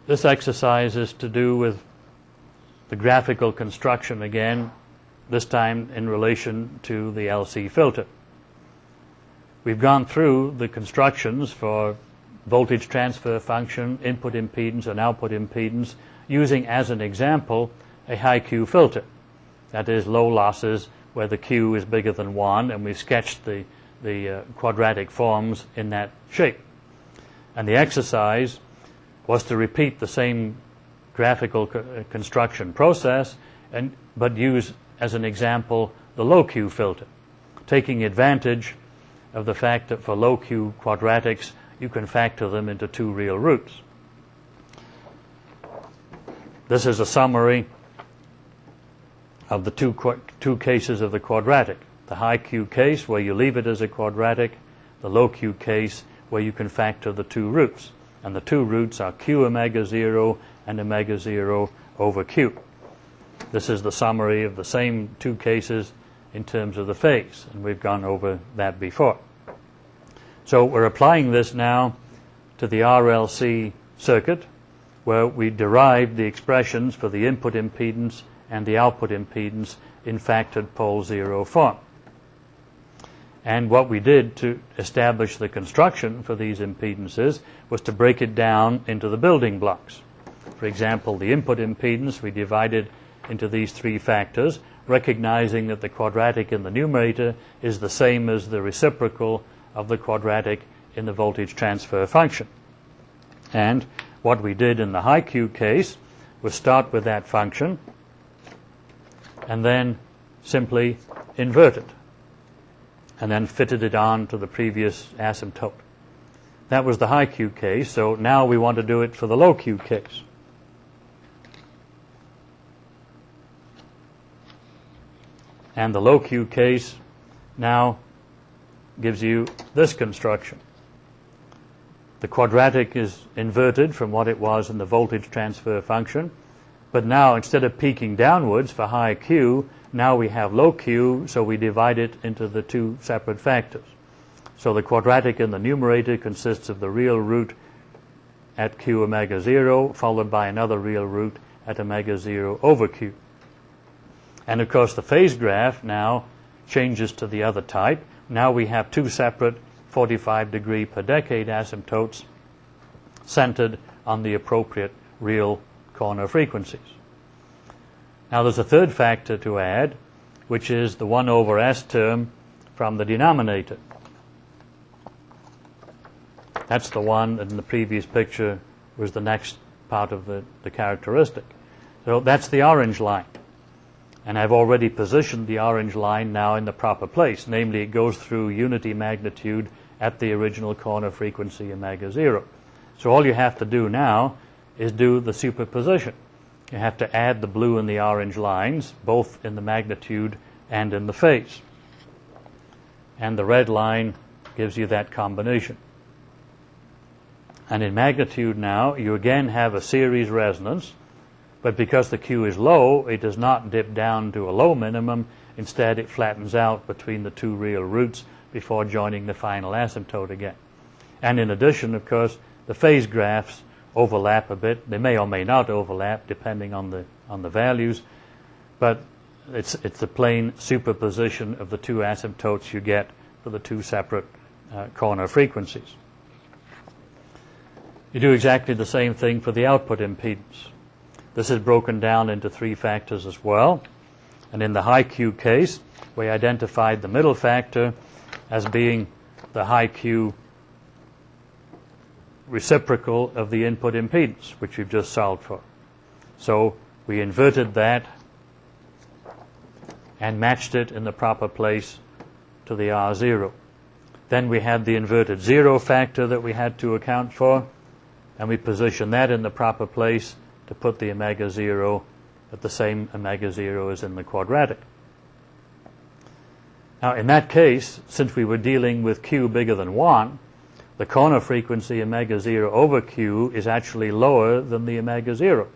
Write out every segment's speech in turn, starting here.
this exercise is to do with the graphical construction again, this time in relation to the LC filter. We've gone through the constructions for voltage transfer function, input impedance and output impedance, using as an example a high Q filter. That is, low losses where the Q is bigger than 1, and we've sketched the quadratic forms in that shape. And the exercise was to repeat the same graphical construction process, but use as an example the low Q filter, taking advantage of the fact that for low Q quadratics you can factor them into two real roots. This is a summary of the two cases of the quadratic. The high Q case where you leave it as a quadratic, the low Q case where you can factor the two roots. And the two roots are Q omega 0 and omega 0 over Q. This is the summary of the same two cases in terms of the phase, and we've gone over that before. So we're applying this now to the RLC circuit, where we derived the expressions for the input impedance and the output impedance in factored pole zero form. And what we did to establish the construction for these impedances was to break it down into the building blocks. For example, the input impedance we divided into these three factors, recognizing that the quadratic in the numerator is the same as the reciprocal of the quadratic in the voltage transfer function. And what we did in the high Q case was start with that function and then simply invert it, and then fitted it on to the previous asymptote. That was the high Q case, so now we want to do it for the low Q case. And the low Q case now gives you this construction. The quadratic is inverted from what it was in the voltage transfer function, but now instead of peaking downwards for high Q, now we have low Q, so we divide it into the two separate factors. So the quadratic in the numerator consists of the real root at Q omega 0, followed by another real root at omega 0 over Q. And of course the phase graph now changes to the other type. Now we have two separate 45 degree per decade asymptotes centered on the appropriate real corner frequencies. Now there's a third factor to add, which is the 1 over S term from the denominator. That's the one that in the previous picture was the next part of the characteristic. So that's the orange line. And I've already positioned the orange line now in the proper place. Namely, it goes through unity magnitude at the original corner frequency omega 0. So all you have to do now is do the superposition. You have to add the blue and the orange lines, both in the magnitude and in the phase. And the red line gives you that combination. And in magnitude now, you again have a series resonance, but because the Q is low, it does not dip down to a low minimum. Instead, it flattens out between the two real roots before joining the final asymptote again. And in addition, of course, the phase graphs overlap a bit. They may or may not overlap depending on the values, but it's the plain superposition of the two asymptotes you get for the two separate corner frequencies. You do exactly the same thing for the output impedance. This is broken down into three factors as well. And in the high Q case, we identified the middle factor as being the high Q reciprocal of the input impedance, which we've just solved for. So we inverted that and matched it in the proper place to the R0. Then we had the inverted zero factor that we had to account for, and we positioned that in the proper place to put the omega 0 at the same omega 0 as in the quadratic. Now in that case, since we were dealing with Q bigger than 1, the corner frequency omega 0 over Q is actually lower than the omega 0.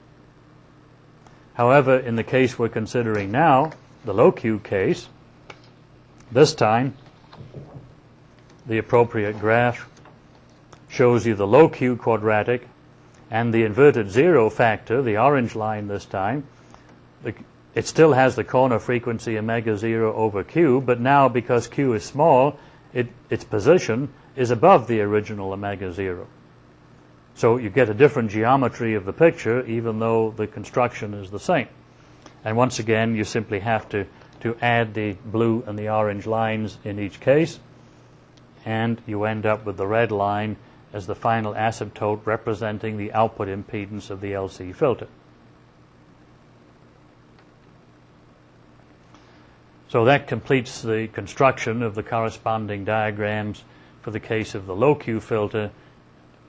However, in the case we're considering now, the low Q case, this time the appropriate graph shows you the low Q quadratic And the inverted zero factor, the orange line this time, it still has the corner frequency omega 0 over q, but now because q is small, its position is above the original omega 0. So you get a different geometry of the picture even though the construction is the same. And once again, you simply have to add the blue and the orange lines in each case, and you end up with the red line as the final asymptote representing the output impedance of the LC filter. So that completes the construction of the corresponding diagrams for the case of the low Q filter,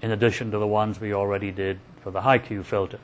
in addition to the ones we already did for the high Q filter.